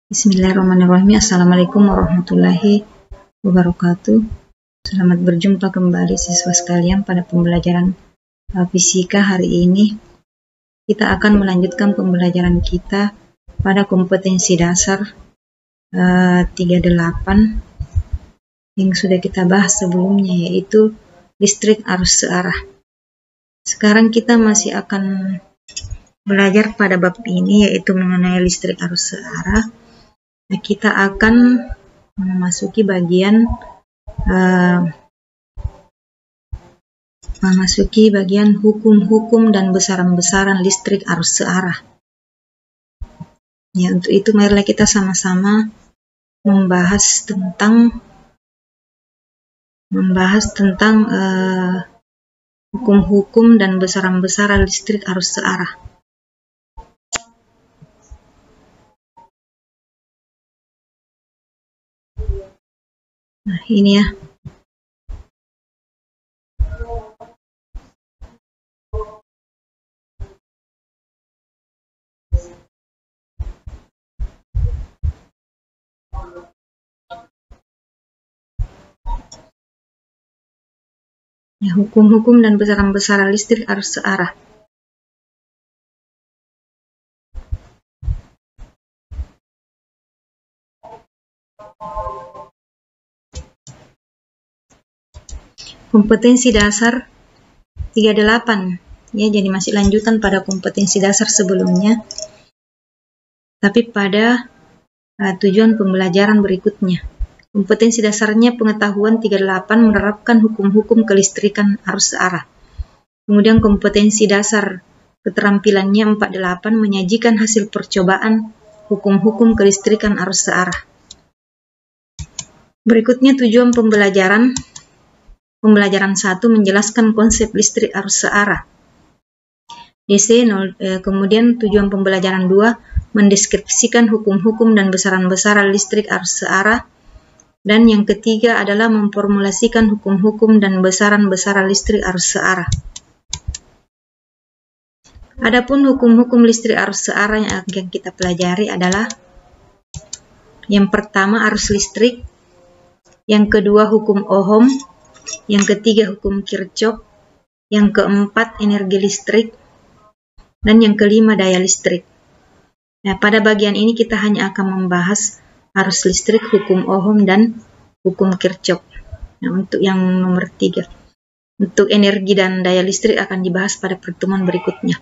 Bismillahirrahmanirrahim. Assalamualaikum warahmatullahi wabarakatuh. Selamat berjumpa kembali siswa sekalian pada pembelajaran fisika hari ini. Kita akan melanjutkan pembelajaran kita pada kompetensi dasar 38 yang sudah kita bahas sebelumnya, yaitu listrik arus searah. Sekarang kita masih akan belajar pada bab ini, yaitu mengenai listrik arus searah. Nah, kita akan memasuki bagian hukum-hukum dan besaran-besaran listrik arus searah. Ya, untuk itu marilah kita sama-sama membahas tentang hukum-hukum dan besaran-besaran listrik arus searah. Nah, ini ya. Ya, hukum-hukum dan besaran-besaran listrik arus searah. Kompetensi dasar 38, ya, jadi masih lanjutan pada kompetensi dasar sebelumnya, tapi pada tujuan pembelajaran berikutnya. Kompetensi dasarnya pengetahuan 38 menerapkan hukum-hukum kelistrikan arus searah. Kemudian kompetensi dasar keterampilannya 48 menyajikan hasil percobaan hukum-hukum kelistrikan arus searah. Berikutnya tujuan pembelajaran. Pembelajaran 1 menjelaskan konsep listrik arus searah. DC 0, kemudian tujuan pembelajaran 2 mendeskripsikan hukum-hukum dan besaran-besaran listrik arus searah. Dan yang ketiga adalah memformulasikan hukum-hukum dan besaran-besaran listrik arus searah. Adapun hukum-hukum listrik arus searah yang akan kita pelajari adalah yang pertama arus listrik, yang kedua hukum Ohm, yang ketiga hukum Kirchhoff, yang keempat energi listrik, dan yang kelima daya listrik. Nah, pada bagian ini kita hanya akan membahas arus listrik, hukum Ohm, dan hukum Kirchhoff. Nah, untuk yang nomor 3, untuk energi dan daya listrik akan dibahas pada pertemuan berikutnya.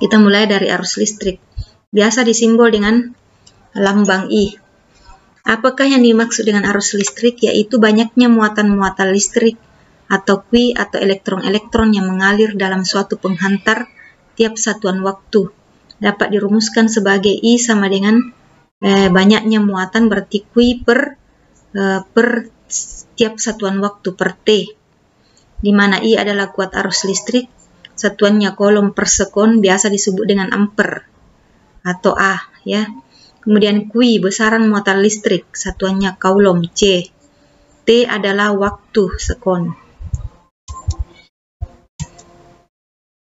Kita mulai dari arus listrik. Biasa disimbol dengan lambang I. Apakah yang dimaksud dengan arus listrik? Yaitu banyaknya muatan-muatan listrik atau Qi atau elektron-elektron yang mengalir dalam suatu penghantar tiap satuan waktu. Dapat dirumuskan sebagai I sama dengan banyaknya muatan, berarti Qi per tiap satuan waktu per T. Di mana I adalah kuat arus listrik, satuannya coulomb per sekon, biasa disebut dengan ampere atau A, ya. Kemudian Qi besaran muatan listrik, satuannya coulomb C. T adalah waktu sekon.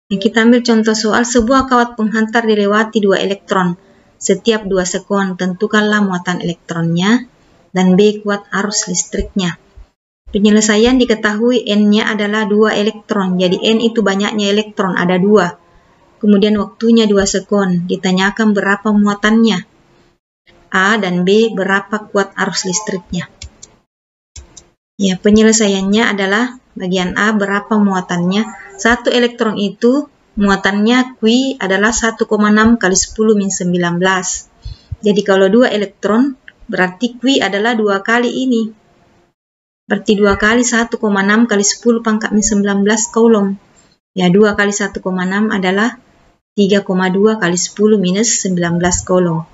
Kita ambil contoh soal, sebuah kawat penghantar dilewati 2 elektron. Setiap 2 sekon, tentukanlah muatan elektronnya, dan B kuat arus listriknya. Penyelesaian diketahui N-nya adalah 2 elektron, jadi N itu banyaknya elektron, ada 2. Kemudian waktunya 2 sekon, ditanyakan berapa muatannya. A dan B berapa kuat arus listriknya. Ya, penyelesaiannya adalah bagian A berapa muatannya. 1 elektron itu muatannya Qi adalah 1,6 kali 10 min 19. Jadi kalau 2 elektron berarti Qi adalah 2 kali ini. Berarti 2 kali 1,6 kali 10 pangkat min 19 coulomb. Ya, 2 kali 1,6 adalah 3,2 kali 10 minus 19 coulomb.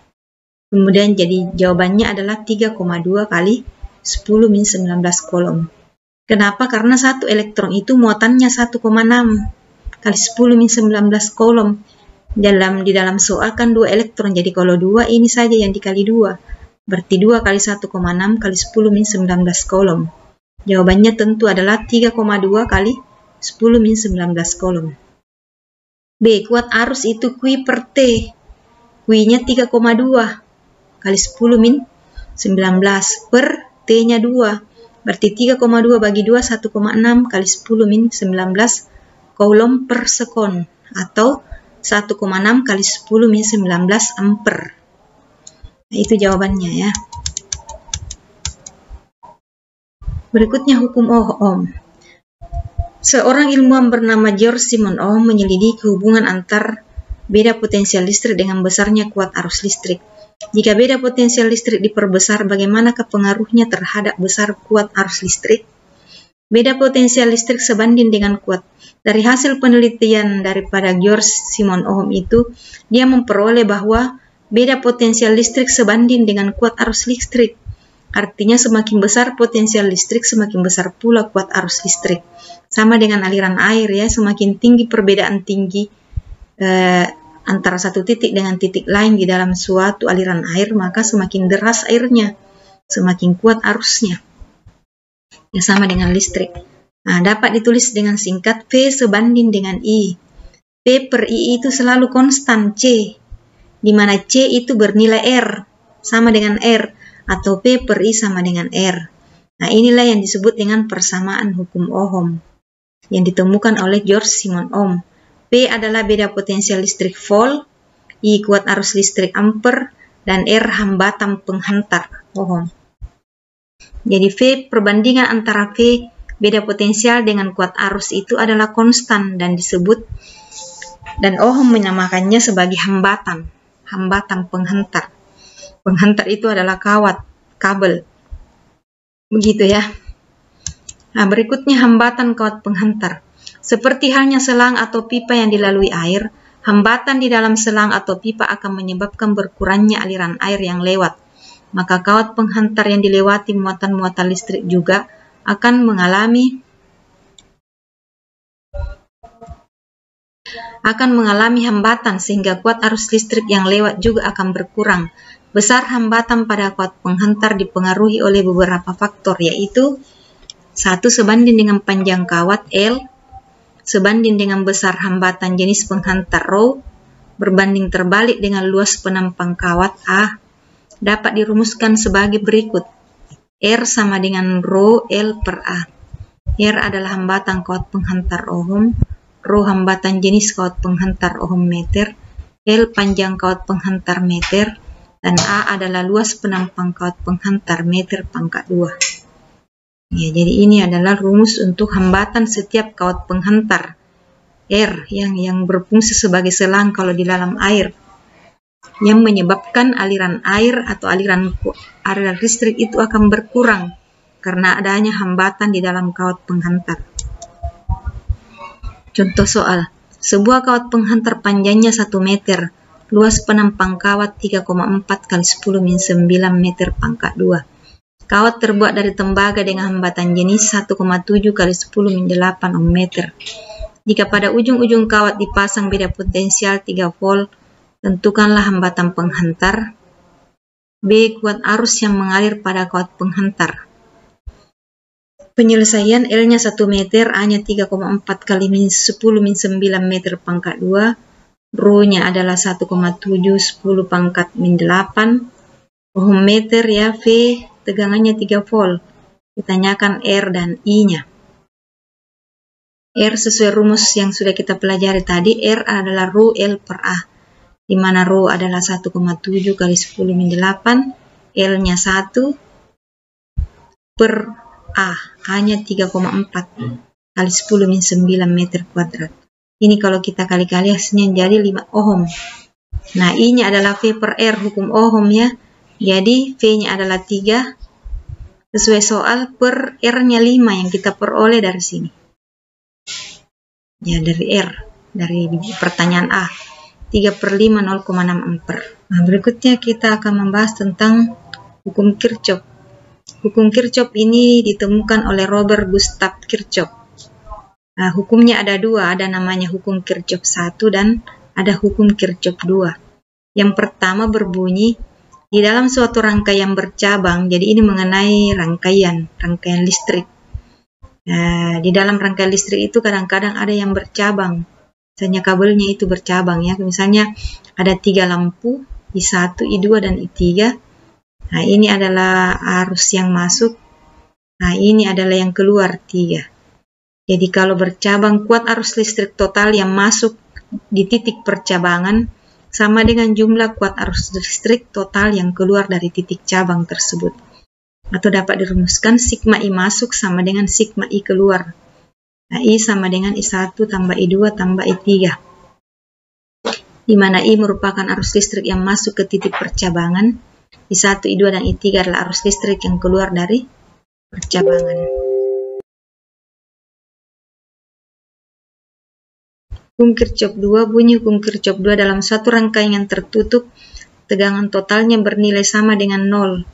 Kemudian jadi jawabannya adalah 3,2 kali 10 min 19 coulomb. Kenapa? Karena 1 elektron itu muatannya 1,6 kali 10 min 19 coulomb. Di dalam soal kan 2 elektron, jadi kalau 2 ini saja yang dikali 2. Berarti 2 kali 1,6 kali 10 min 19 coulomb. Jawabannya tentu adalah 3,2 kali 10 min 19 coulomb. B. Kuat arus itu Qi per T. Q Q-nya 3,2 kali 10 min 19 per T-nya 2. Berarti 3,2 bagi 2, 1,6 kali 10 min 19 coulomb per sekon, atau 1,6 kali 10 min 19 ampere. Nah, itu jawabannya ya. Berikutnya hukum Ohm. Seorang ilmuwan bernama George Simon Ohm menyelidiki hubungan antar beda potensial listrik dengan besarnya kuat arus listrik. Jika beda potensial listrik diperbesar, bagaimanakah pengaruhnya terhadap besar kuat arus listrik? Beda potensial listrik sebanding dengan kuat. Dari hasil penelitian daripada George Simon Ohm itu, dia memperoleh bahwa beda potensial listrik sebanding dengan kuat arus listrik. Artinya semakin besar potensial listrik, semakin besar pula kuat arus listrik. Sama dengan aliran air ya, semakin tinggi perbedaan tinggi antara satu titik dengan titik lain di dalam suatu aliran air, maka semakin deras airnya, semakin kuat arusnya. Ya, sama dengan listrik. Nah, dapat ditulis dengan singkat V sebanding dengan I. V per I itu selalu konstan C, di mana C itu bernilai R, sama dengan R, atau P per I sama dengan R. Nah, inilah yang disebut dengan persamaan hukum Ohm yang ditemukan oleh George Simon Ohm. P adalah beda potensial listrik volt, I kuat arus listrik ampere, dan R hambatan penghantar Ohm. Jadi V perbandingan antara V beda potensial dengan kuat arus itu adalah konstan dan disebut, dan Ohm menamakannya sebagai hambatan penghantar. Penghantar itu adalah kawat, kabel. Begitu ya. Nah, berikutnya hambatan kawat penghantar. Seperti halnya selang atau pipa yang dilalui air, hambatan di dalam selang atau pipa akan menyebabkan berkurangnya aliran air yang lewat. Maka kawat penghantar yang dilewati muatan-muatan listrik juga akan mengalami hambatan, sehingga kuat arus listrik yang lewat juga akan berkurang. Besar hambatan pada kawat penghantar dipengaruhi oleh beberapa faktor, yaitu 1. Sebanding dengan panjang kawat L, sebanding dengan besar hambatan jenis penghantar ρ, berbanding terbalik dengan luas penampang kawat A. Dapat dirumuskan sebagai berikut. R sama dengan ρ L per A. R adalah hambatan kawat penghantar Ohm, ρ hambatan jenis kawat penghantar Ohm meter, L panjang kawat penghantar meter, dan A adalah luas penampang kawat penghantar meter pangkat 2. Ya, jadi ini adalah rumus untuk hambatan setiap kawat penghantar R yang berfungsi sebagai selang kalau di dalam air, yang menyebabkan aliran air atau aliran listrik itu akan berkurang karena adanya hambatan di dalam kawat penghantar. Contoh soal, sebuah kawat penghantar panjangnya 1 meter, luas penampang kawat 3,4 kali 10 min 9 meter pangkat 2. Kawat terbuat dari tembaga dengan hambatan jenis 1,7 kali 10 min 8 ohm meter. Jika pada ujung-ujung kawat dipasang beda potensial 3 volt, tentukanlah hambatan penghantar. B. Kuat arus yang mengalir pada kawat penghantar. Penyelesaian, L-nya 1 meter, A-nya 3,4 kali 10 min 9 meter pangkat 2, ρ-nya adalah 1,7 10 pangkat min 8 ohm meter ya, V tegangannya 3 volt. Ditanyakan R dan I-nya. R sesuai rumus yang sudah kita pelajari tadi, R adalah ρ L per A, di mana ρ adalah 1,7 kali 10 min 8, L-nya 1 per A, A-nya 3,4 kali 10 min 9 meter kuadrat. Ini kalau kita kali-kali hasilnya jadi 5 ohm. Nah, I-nya adalah V per R, hukum Ohm ya. Jadi V-nya adalah 3 sesuai soal, per R-nya 5 yang kita peroleh dari sini. Ya, dari R, dari pertanyaan A. 3 per 5, 0,6 ampere. Nah, berikutnya kita akan membahas tentang hukum Kirchhoff. Hukum Kirchhoff ini ditemukan oleh Robert Gustav Kirchhoff. Nah, hukumnya ada 2, ada namanya hukum Kirchhoff 1 dan ada hukum Kirchhoff 2. Yang pertama berbunyi, di dalam suatu rangkaian bercabang, jadi ini mengenai rangkaian listrik. Nah, di dalam rangkaian listrik itu kadang-kadang ada yang bercabang. Misalnya kabelnya itu bercabang ya. Misalnya ada 3 lampu I1, I2, dan I3. Nah, ini adalah arus yang masuk. Nah, ini adalah yang keluar 3. Jadi kalau bercabang, kuat arus listrik total yang masuk di titik percabangan sama dengan jumlah kuat arus listrik total yang keluar dari titik cabang tersebut. Atau dapat dirumuskan sigma I masuk sama dengan sigma I keluar. Nah, I sama dengan I1 tambah I2 tambah I3. Di mana I merupakan arus listrik yang masuk ke titik percabangan. I1, I2, dan I3 adalah arus listrik yang keluar dari percabangan. Hukum Kirchhoff 2, bunyi hukum Kirchhoff 2 dalam suatu rangkaian yang tertutup, tegangan totalnya bernilai sama dengan 0.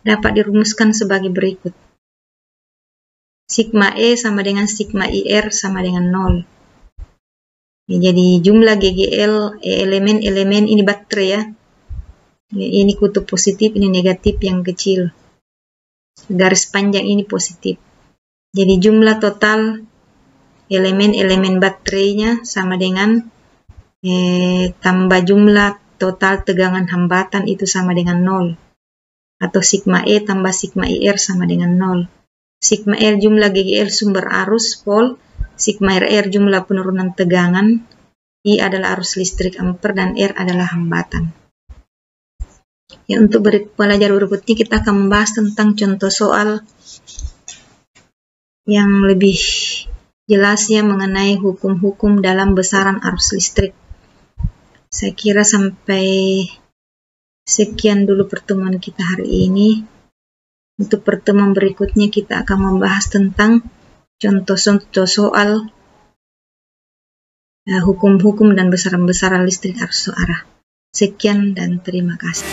Dapat dirumuskan sebagai berikut. Sigma E sama dengan sigma IR sama dengan 0. Jadi jumlah GGL elemen-elemen ini baterai ya. Ini kutub positif, ini negatif yang kecil. Garis panjang ini positif. Jadi jumlah total elemen-elemen baterainya sama dengan tambah jumlah total tegangan hambatan itu sama dengan 0. Atau sigma E tambah sigma IR sama dengan 0. Sigma R jumlah GGL sumber arus volt, sigma RR jumlah penurunan tegangan, I adalah arus listrik ampere, dan R adalah hambatan. Ya, untuk pelajaran berikutnya kita akan membahas tentang contoh soal yang lebih jelas ya mengenai hukum-hukum dalam besaran arus listrik. Saya kira sampai sekian dulu pertemuan kita hari ini. Untuk pertemuan berikutnya kita akan membahas tentang contoh-contoh soal hukum-hukum dan besaran-besaran listrik arus arah. Sekian dan terima kasih.